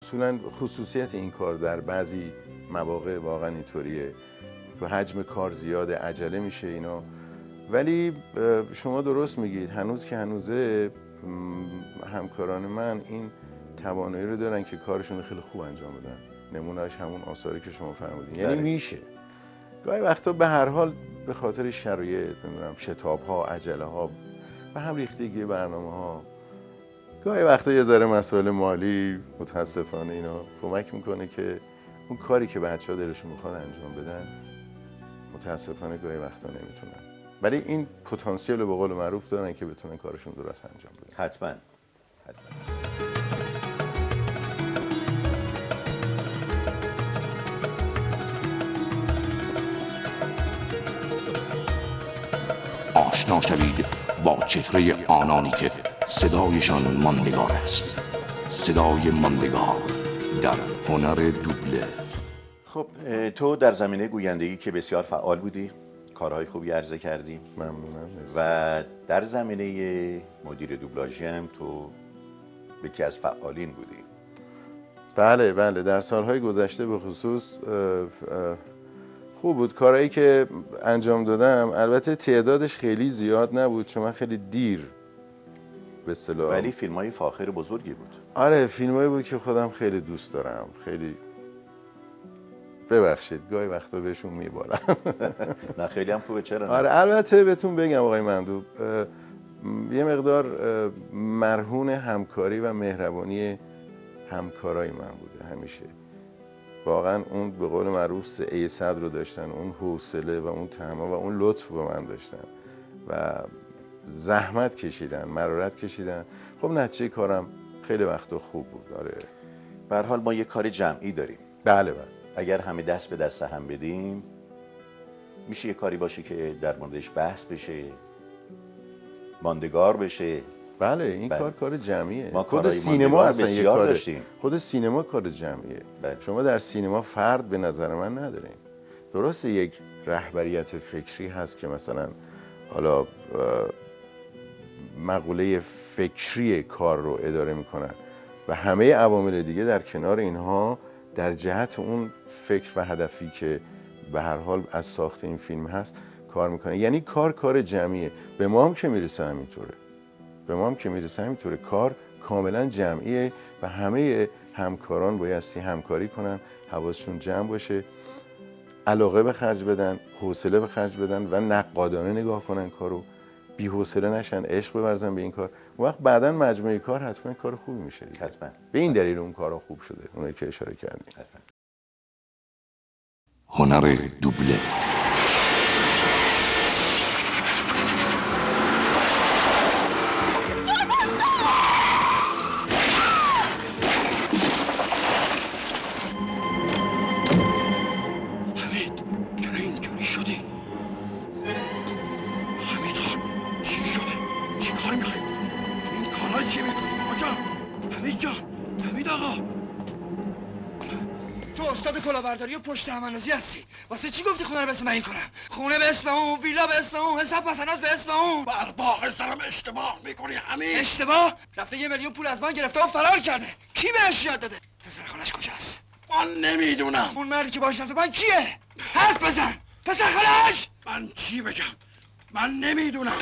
اصولا خصوصیت این کار در بعضی مواقع واقعا اینطوریه، تو حجم کار زیاده، عجله میشه اینا. ولی شما درست میگید، هنوز که هنوزه همکاران من این توانایی رو دارن که کارشون خیلی خوب انجام بدن. نمونهش همون آثاری که شما فرمودین. یعنی میشه گاهی وقتا به هر حال به خاطر شرایط، نمیدونم شتاب ها، عجله ها، به هم ریختگی برنامه ها، گاهی وقتا یه ذره مسائل مالی متاسفانه اینا کمک میکنه که اون کاری که بچه‌ها دلشون میخواد انجام بدن متاسفانه گاهی وقتا نمیتونن. ولی این پتانسیل رو به قول معروف دارن که بتونن کارشون درست انجام بدن. حتما. آشنا شوید با چهره آنانی که صدایشان ماندگار است. صدای ماندگار در هنر دوبله. خب تو در زمینه گویندگی که بسیار فعال بودی، کارهای خوبی عرضه کردی. ممنونم. و در زمینه مدیر دوبلاژی هم تو یکی از فعالین بودی. بله در سالهای گذشته به خصوص خوب بود کارهایی که انجام دادم. البته تعدادش خیلی زیاد نبود چون من خیلی دیر به اصطلاح، ولی فیلم‌های فاخر بزرگی بود. آره فیلمایی بود که خودم خیلی دوست دارم. خیلی ببخشید گاهی وقتا بهشون میبارم. نه خیلی هم خوبه. چرا نه؟ آره البته بهتون بگم آقای مندوب، یه مقدار مرهون همکاری و مهربانی همکارای من بوده همیشه. واقعا اون به قول معروف سعه صدر رو داشتن، اون حوصله و اون تحمل و اون لطف به من داشتن و زحمت کشیدن، مرارت کشیدن. خب نتیجه کارم خیلی وقتا خوب بود. آره به هر حال ما یه کار جمعی داریم. بله. اگر همه دست به دست هم بدیم میشه یه کاری باشه که در موردش بحث بشه، ماندگار بشه. بله این کار جمعیه. ما خود سینما اصلا یه کار داشتیم. خود سینما کار جمعیه. بله. شما در سینما فرد به نظر من ندارین. درسته یک رهبریت فکری هست که مثلا حالا مقوله فکری کار رو اداره میکنن و همه عوامل دیگه در کنار اینها در جهت اون فکر و هدفی که به هر حال از ساخت این فیلم هست کار میکنه. یعنی کار جمعیه. به ما هم که میرسه همینطوره. کار کاملا جمعیه و همه همکاران بایستی همکاری کنن، حواسشون جمع باشه، علاقه به خرج بدن، حوصله به خرج بدن و نقادانه نگاه کنن کارو، بی حوصله نشن، عشق بورزن به این کار. اون وقت بعداً مجموعه کار حتما کار خوبی میشه. حتما. به این دلیل اون کارا خوب شده، اونایی که اشاره کردیم. حتما. هنر دوبله. کلاهبرداری و پشت هم‌اندازی هستی. واسه چی گفتی خونه رو به اسم من این کنم؟ خونه به اسم اون، ویلا به اسم اون، حساب پسنداز به اسم اون. برواقع سرم اشتباه میکنی همین. اشتباه؟ رفته 1 میلیون پول از من گرفته و فرار کرده. کی بهش یاد داده؟ پسر خالش کجاست؟ من نمیدونم. اون مردی که باهاش رفته من کیه؟ حرف بزن. پسر خالش! من چی بگم؟ من نمیدونم.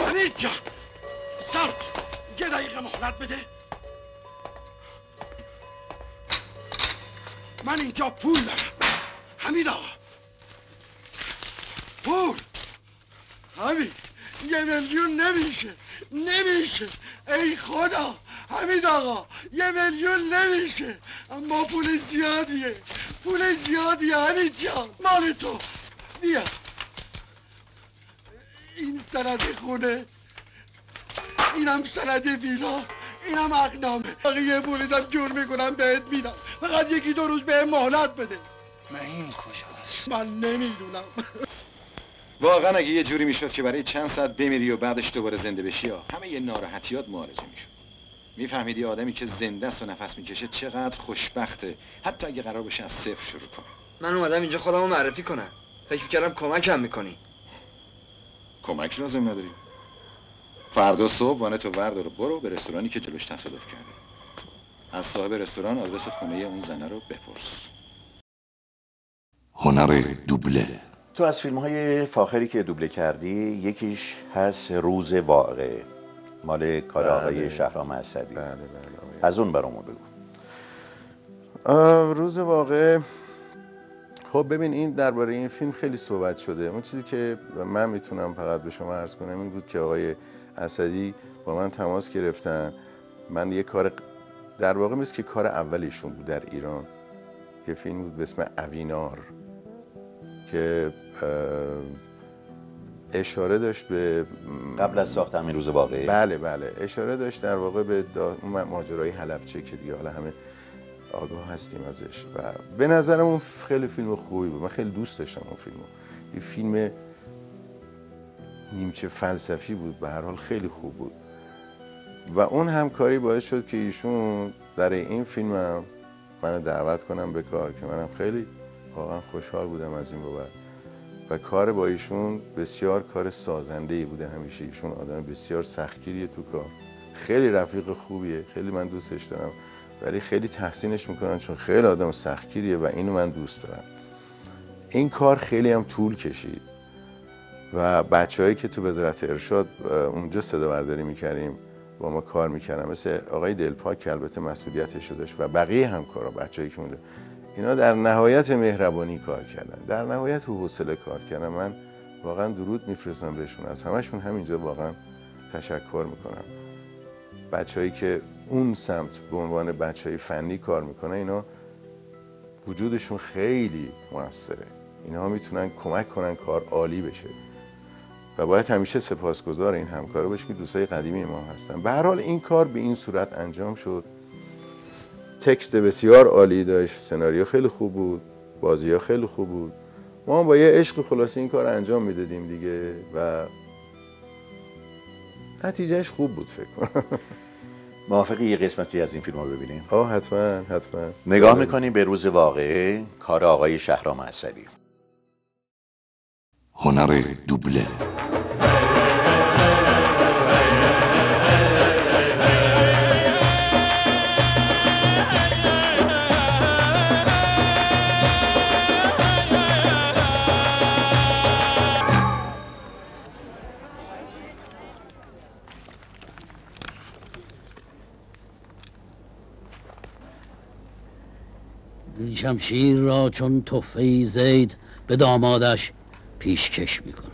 حمید جان صبر کن، یه دقیقه مهلت بده. من اینجا پول دارم حمید آقا. پول حمید 1 میلیون نمیشه. ای خدا حمید آقا 1 میلیون نمیشه، اما پول زیادیه حمید جان. مال تو بیا این سند خونه، اینم سند ویلا، اینم عقدنامه. بقیه پولیدم جور میکنم بهت میدم، فقط 1-2 روز به مهلت بده. این کجاست؟ من نمیدونم. واقعا اگه یه جوری میشد که برای چند ساعت بمیری و بعدش دوباره زنده بشی همه یه ناراحتیات معالجه میشد. میفهمیدی آدمی که زنده است و نفس میکشه چقدر خوشبخته، حتی اگه قرار بشه از صفر شروع کنه. من اومدم اینجا خودمو معرفی کنم. فکر کردم کمکم میکنی. کمک لازم نداری. فردا صبح وانتو وردار برو به رستورانی که جلوش تصادف کرده. از صاحب رستوران آدرس خونه اون زنه رو بپرس. هنر دوبله. تو از فیلم‌های فاخری که دوبله کردی یکیش هست روز واقع، مال کار آقای شهرام اسدی. بله. از اون برامون بگو. روز واقع، خب ببین این درباره این فیلم خیلی صحبت شده. اون چیزی که من میتونم فقط به شما عرض کنم این بود که آقای اسدی با من تماس گرفتن. من یه کار در واقع مثل که کار اولیشون بود در ایران، یه فیلم بود به اسم اوینار که اشاره داشت به قبل از ساخت همین روز واقعی. بله اشاره داشت در واقع به ماجرای حلبچه که دیگه حالا همه آگاه هستیم ازش و به نظرم اون خیلی فیلم خوبی بود. من خیلی دوست داشتم اون فیلمو. یه فیلم نیمچه فلسفی بود، به هر حال خیلی خوب بود و اون همکاری باعث شد که ایشون در این فیلم هم منو دعوت کنم به کار که منم خیلی واقعا خوشحال بودم از این بابت و کار با ایشون بسیار کار سازنده‌ای بوده. همیشه ایشون آدم بسیار سختگیریه تو کار، خیلی رفیق خوبیه، خیلی من دوستش دارم ولی خیلی تحسینش میکنن چون خیلی آدم سختگیریه و اینو من دوست دارم. این کار خیلی هم طول کشید و بچه‌هایی که تو وزارت ارشاد اونجا صدا برداری میکردیم با ما کار میکردن، مثل آقای دلپاک که البته مسئولیتش رو داشت و بقیه همکارا، بچه‌ای که اونجا، اینا در نهایت مهربانی کار کردن، در نهایت حوصله کار کردن. من واقعا درود میفرستم بهشون، از همشون همینجا واقعا تشکر میکنم. بچه‌ای که اون سمت به عنوان بچه‌ای فنی کار میکنه، اینا وجودشون خیلی موثره، اینا میتونن کمک کنن کار عالی بشه و باید همیشه سپاسگزار این همکارا باشیم که دوستای قدیمی ما هستن. به هر حال این کار به این صورت انجام شد. تکست بسیار عالی داشت، سناریو خیلی خوب بود، بازی‌ها خیلی خوب بود. ما هم با یه عشق خلاصی این کار انجام میدادیم دیگه و نتیجهش خوب بود فکر کنم. موافقی یه قسمتی از این فیلم رو ببینیم؟ حتما. نگاه میکنیم به روز واقعه، کار آقای شهرام اسدی. هنر دوبله. شمشیر را چون تحفه زید به دامادش پیشکش می کند.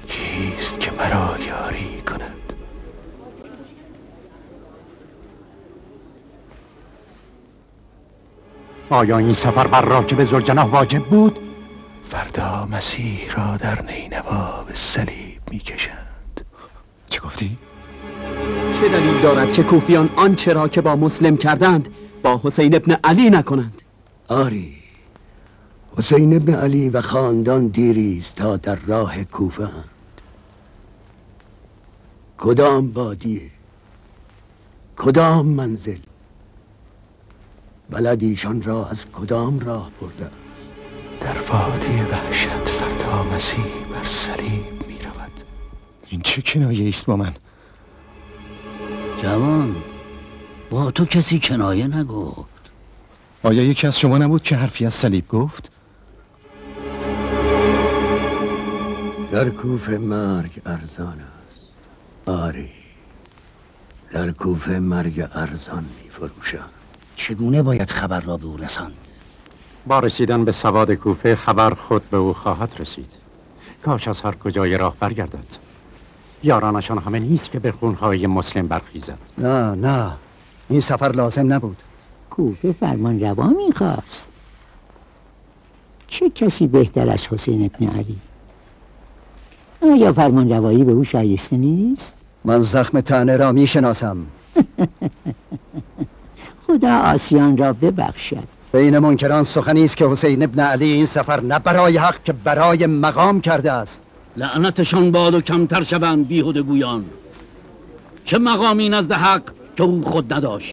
کیست که مرا یاری کند؟ آیا این سفر بر راکب ذوالجناح واجب بود؟ فردا مسیح را در نینوا به صلیب میکشند. چه گفتی؟ چه دلیل دارد که کوفیان آنچه را که با مسلم کردند با حسین ابن علی نکنند؟ آری، حسین ابن علی و خاندان دیریست تا در راه کوفه اند. کدام بادیه، کدام منزل، بلدیشان را از کدام راه برده است؟ در وادی وحشت فردا مسیح بر صلیب می رود. این چه کنایه است با من؟ جوان، با تو کسی کنایه نگفت. آیا یکی از شما نبود که حرفی از صلیب گفت؟ در کوفه مرگ ارزان است. آری، در کوفه مرگ ارزان می فروشند. چگونه باید خبر را به او رساند؟ با رسیدن به سواد کوفه خبر خود به او خواهد رسید. کاش از هر کجای راه برگردد. یارانشان همه نیست که به خونهای مسلم برخیزد. نه، این سفر لازم نبود. کوفه فرمان روا میخواست. چه کسی بهتر از حسین ابن علی؟ آیا فرمان روایی به او شایسته نیست؟ من زخم طعنه را میشناسم. خدا آسیان را ببخشد. بین منکران سخنی است که حسین ابن علی این سفر نه برای حق که برای مقام کرده است. لعنتشان باد و کمتر شوند بیهوده گویان. چه مقامی نزد حق که او خود نداشت.